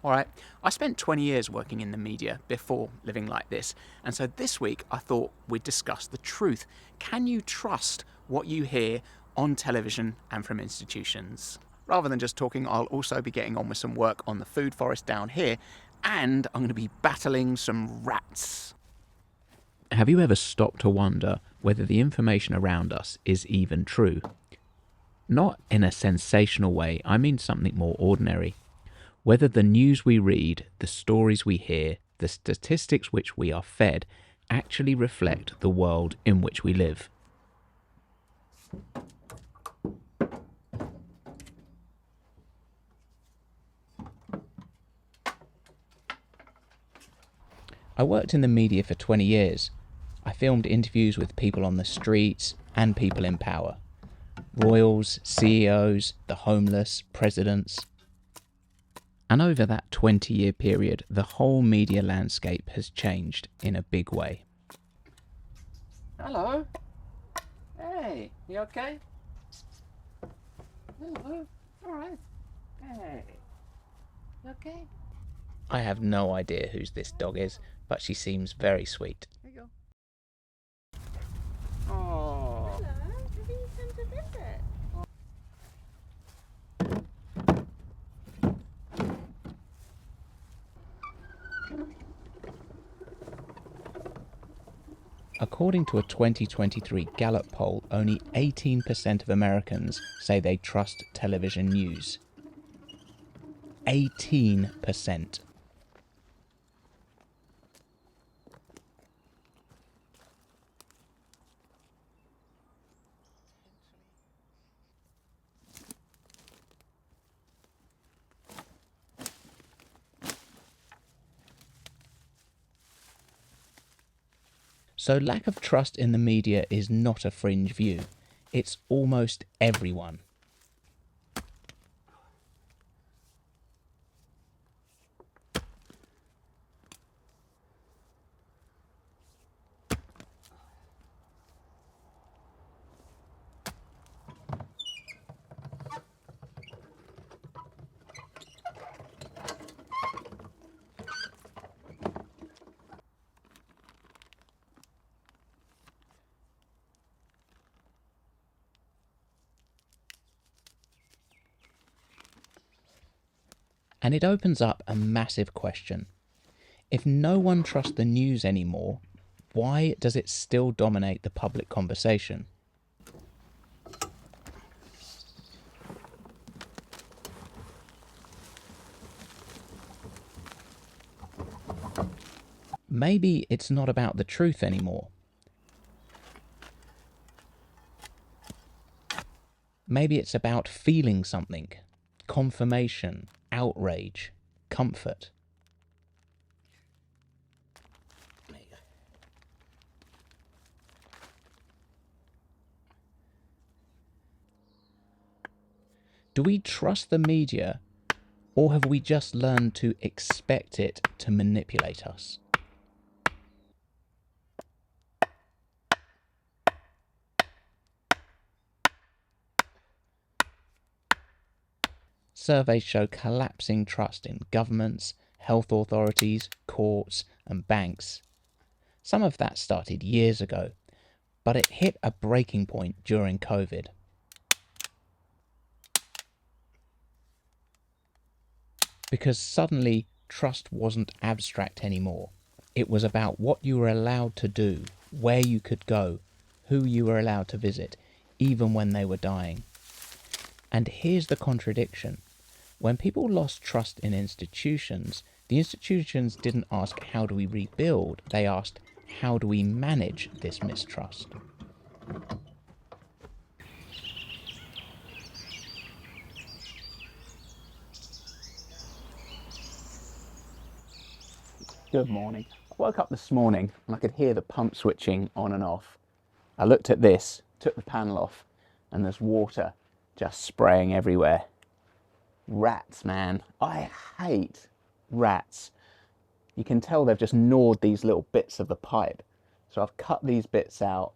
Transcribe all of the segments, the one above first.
Alright, I spent 20 years working in the media before living like this, and so this week I thought we'd discuss the truth. Can you trust what you hear on television and from institutions? Rather than just talking, I'll also be getting on with some work on the food forest down here, and I'm going to be battling some rats. Have you ever stopped to wonder whether the information around us is even true? Not in a sensational way, I mean something more ordinary. Whether the news we read, the stories we hear, the statistics which we are fed actually reflect the world in which we live. I worked in the media for 20 years. I filmed interviews with people on the streets and people in power. Royals, CEOs, the homeless, presidents. And over that 20-year period, the whole media landscape has changed in a big way. Hello. Hey, you okay? Hello. Alright. Hey. You okay? I have no idea whose this dog is, but she seems very sweet. There you go. Oh. Hello, have you come to visit? According to a 2023 Gallup poll, only 18% of Americans say they trust television news. 18%. So lack of trust in the media is not a fringe view. It's almost everyone. And it opens up a massive question. If no one trusts the news anymore, why does it still dominate the public conversation? Maybe it's not about the truth anymore. Maybe it's about feeling something, confirmation, outrage, comfort. Do we trust the media, or have we just learned to expect it to manipulate us? Surveys show collapsing trust in governments, health authorities, courts, and banks. Some of that started years ago, but it hit a breaking point during COVID. Because suddenly, trust wasn't abstract anymore. It was about what you were allowed to do, where you could go, who you were allowed to visit, even when they were dying. And here's the contradiction. When people lost trust in institutions, the institutions didn't ask, how do we rebuild? They asked, how do we manage this mistrust? Good morning. I woke up this morning and I could hear the pump switching on and off. I looked at this, took the panel off, and there's water just spraying everywhere. Rats, man. I hate rats. You can tell they've just gnawed these little bits of the pipe. So I've cut these bits out,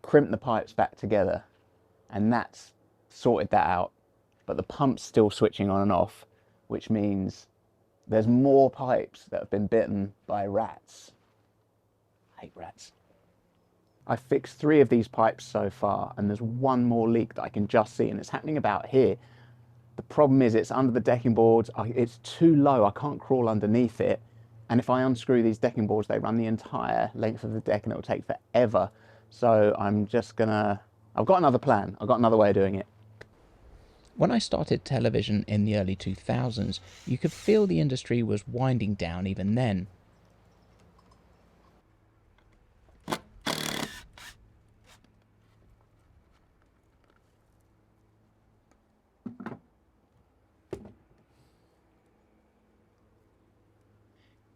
crimped the pipes back together, and that's sorted that out. But the pump's still switching on and off, which means There's more pipes that have been bitten by rats. I hate rats. I've fixed 3 of these pipes so far, and there's one more leak that I can just see, and it's happening about here. The problem is it's under the decking boards. It's too low. I can't crawl underneath it. And if I unscrew these decking boards, they run the entire length of the deck and it'll take forever. So I'm just gonna, I've got another plan. I've got another way of doing it. When I started television in the early 2000s, you could feel the industry was winding down even then.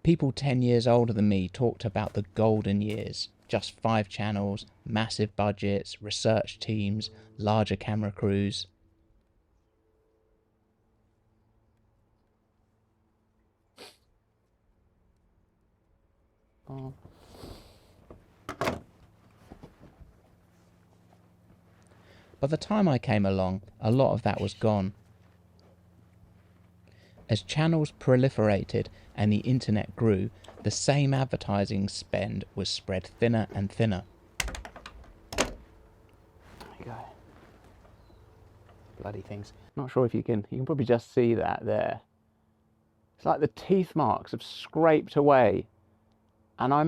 People 10 years older than me talked about the golden years. Just 5 channels, massive budgets, research teams, larger camera crews. Oh. By the time I came along, a lot of that was gone. As channels proliferated and the internet grew, the same advertising spend was spread thinner and thinner. There you go. Bloody things. Not sure if you can probably just see that there. It's like the teeth marks have scraped away. And I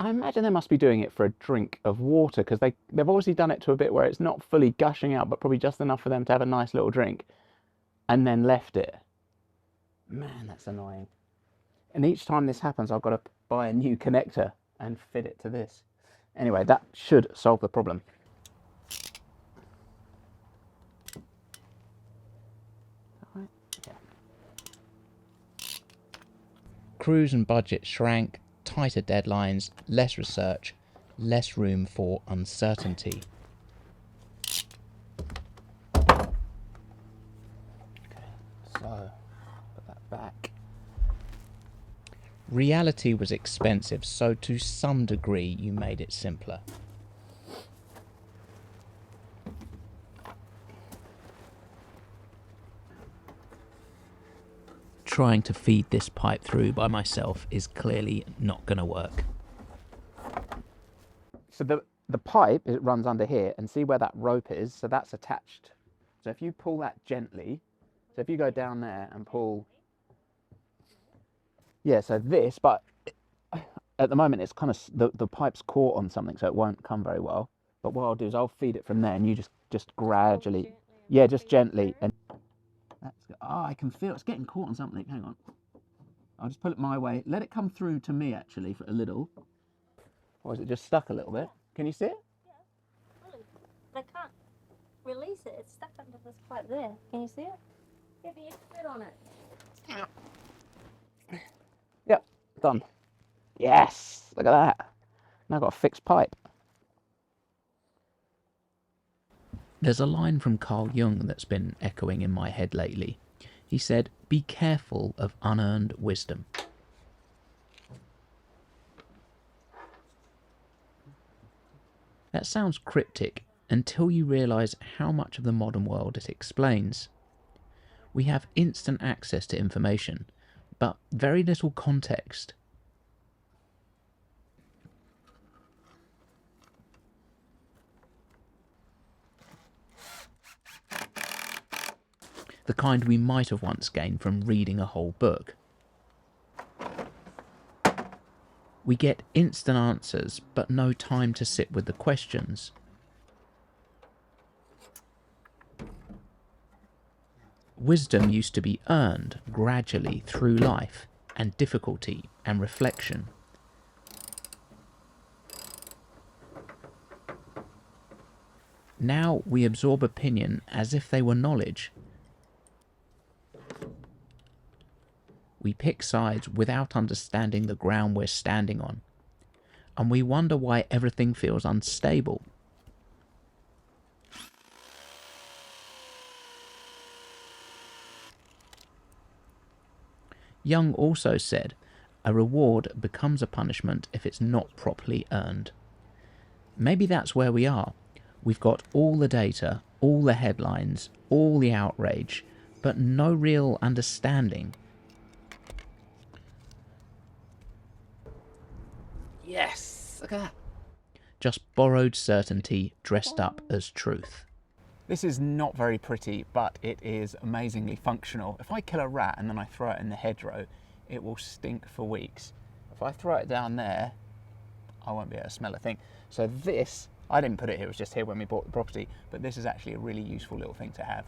imagine they must be doing it for a drink of water, because they've obviously done it to a bit where it's not fully gushing out, but probably just enough for them to have a nice little drink, and then left it. Man, that's annoying. And each time this happens, I've got to buy a new connector and fit it to this. Anyway, that should solve the problem. All right. Yeah. Crews and budgets shrank, tighter deadlines, less research, less room for uncertainty. Okay, so put that back. Reality was expensive, so to some degree you made it simpler. Trying to feed this pipe through by myself is clearly not going to work. So the pipe, it runs under here, and see where that rope is? So that's attached. So if you pull that gently, so if you go down there and pull, yeah, so this, but at the moment it's kind of, the pipe's caught on something, so it won't come very well. But what I'll do is I'll feed it from there, and you just gradually, yeah, just gently, and that's, oh, I can feel it's getting caught on something. Hang on, I'll just pull it my way. Let it come through to me actually for a little. Or is it just stuck a little bit? Can you see it? Yeah. Really. I can't release it. It's stuck under this pipe there. Can you see it? Yeah, but you can fit on it. Yep, done. Yes, look at that. Now I've got a fixed pipe. There's a line from Carl Jung that's been echoing in my head lately. He said, "Be careful of unearned wisdom." That sounds cryptic until you realise how much of the modern world it explains. We have instant access to information, but very little context. The kind we might have once gained from reading a whole book. We get instant answers, but no time to sit with the questions. Wisdom used to be earned gradually through life, and difficulty and reflection. Now we absorb opinion as if they were knowledge. We pick sides without understanding the ground we're standing on, and we wonder why everything feels unstable. Jung also said, a reward becomes a punishment if it's not properly earned. Maybe that's where we are. We've got all the data, all the headlines, all the outrage, but no real understanding. Yes, look at that. Just borrowed certainty dressed up as truth. This is not very pretty, but it is amazingly functional. If I kill a rat and then I throw it in the hedgerow, it will stink for weeks. If I throw it down there, I won't be able to smell a thing. So this, I didn't put it here, it was just here when we bought the property, but this is actually a really useful little thing to have.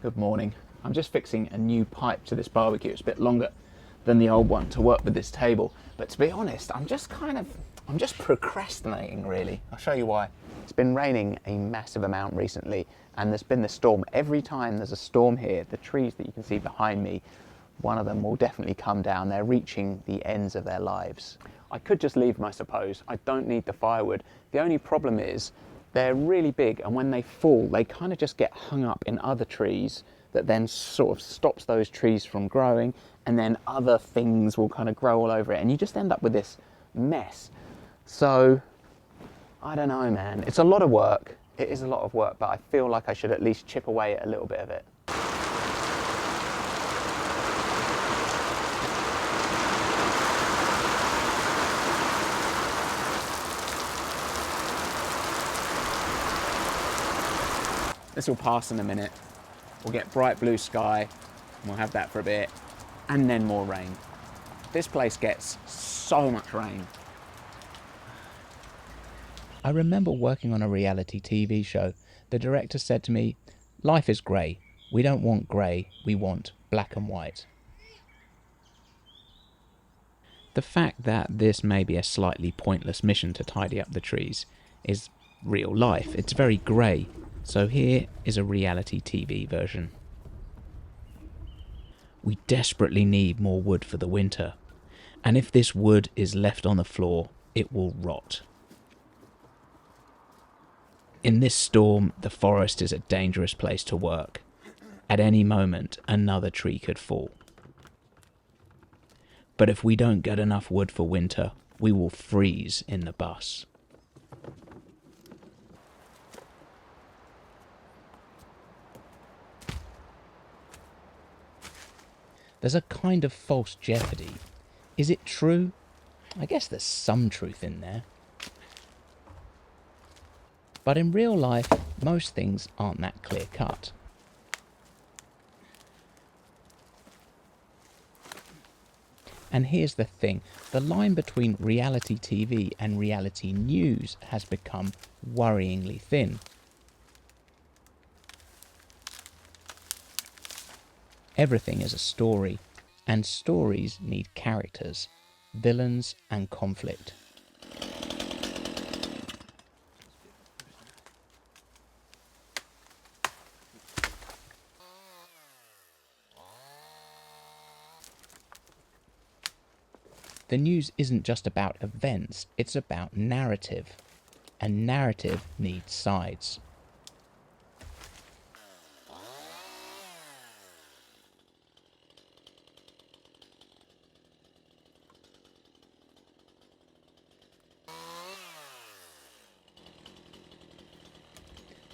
Good morning. I'm just fixing a new pipe to this barbecue. It's a bit longer than the old one to work with this table. But to be honest, I'm just procrastinating really. I'll show you why. It's been raining a massive amount recently and there's been this storm. Every time there's a storm here, the trees that you can see behind me, one of them will definitely come down. They're reaching the ends of their lives. I could just leave them, I suppose. I don't need the firewood. The only problem is they're really big and when they fall, they kind of just get hung up in other trees that then sort of stops those trees from growing, and then other things will kind of grow all over it and you just end up with this mess. So, I don't know, man. It's a lot of work. It is a lot of work, but I feel like I should at least chip away at a little bit of it. This will pass in a minute. We'll get bright blue sky, and we'll have that for a bit, and then more rain. This place gets so much rain. I remember working on a reality TV show. The director said to me, "Life is grey. We don't want grey, we want black and white." The fact that this may be a slightly pointless mission to tidy up the trees is real life. It's very grey. So here is a reality TV version. We desperately need more wood for the winter, and if this wood is left on the floor, it will rot. In this storm, the forest is a dangerous place to work. At any moment, another tree could fall. But if we don't get enough wood for winter, we will freeze in the bus. There's a kind of false jeopardy. Is it true? I guess there's some truth in there. But in real life, most things aren't that clear cut. And here's the thing, the line between reality TV and reality news has become worryingly thin. Everything is a story, and stories need characters, villains and conflict. The news isn't just about events, it's about narrative, and narrative needs sides.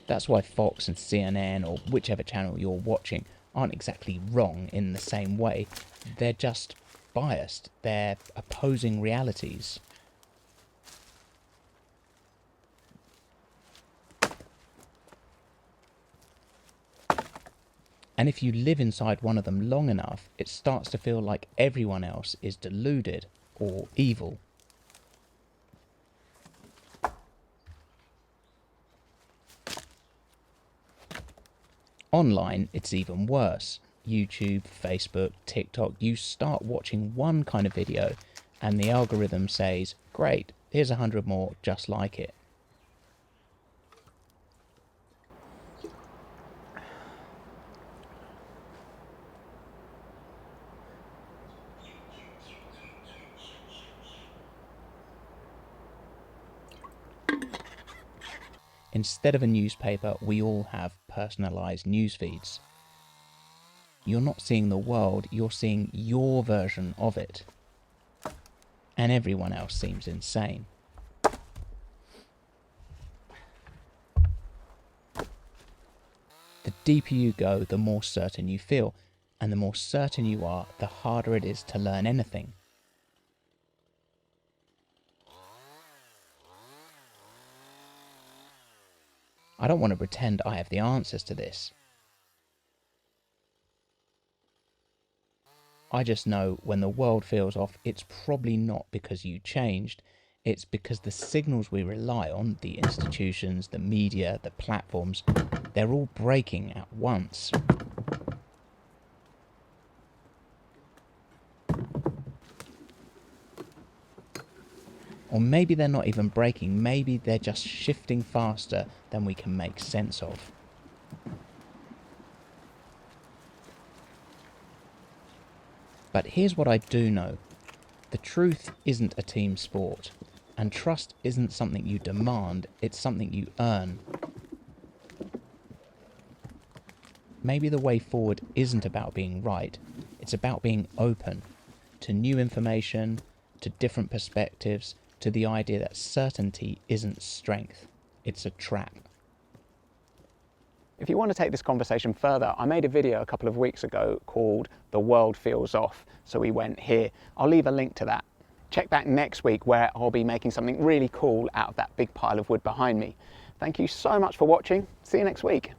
That's why Fox and CNN, or whichever channel you're watching, aren't exactly wrong in the same way. They're just biased. They're opposing realities. And if you live inside one of them long enough, it starts to feel like everyone else is deluded or evil. Online, it's even worse. YouTube, Facebook, TikTok, you start watching one kind of video and the algorithm says, great, here's 100 more just like it. Instead of a newspaper, we all have personalised news feeds. You're not seeing the world, you're seeing your version of it. And everyone else seems insane. The deeper you go, the more certain you feel, and the more certain you are, the harder it is to learn anything. I don't want to pretend I have the answers to this. I just know when the world feels off, it's probably not because you changed, it's because the signals we rely on, the institutions, the media, the platforms, they're all breaking at once. Or maybe they're not even breaking, maybe they're just shifting faster than we can make sense of. But here's what I do know. The truth isn't a team sport, and trust isn't something you demand, it's something you earn. Maybe the way forward isn't about being right, it's about being open to new information, to different perspectives, to the idea that certainty isn't strength, it's a trap. If you want to take this conversation further, I made a video a couple of weeks ago called The World Feels Off, so we went here. I'll leave a link to that. Check back next week where I'll be making something really cool out of that big pile of wood behind me. Thank you so much for watching. See you next week.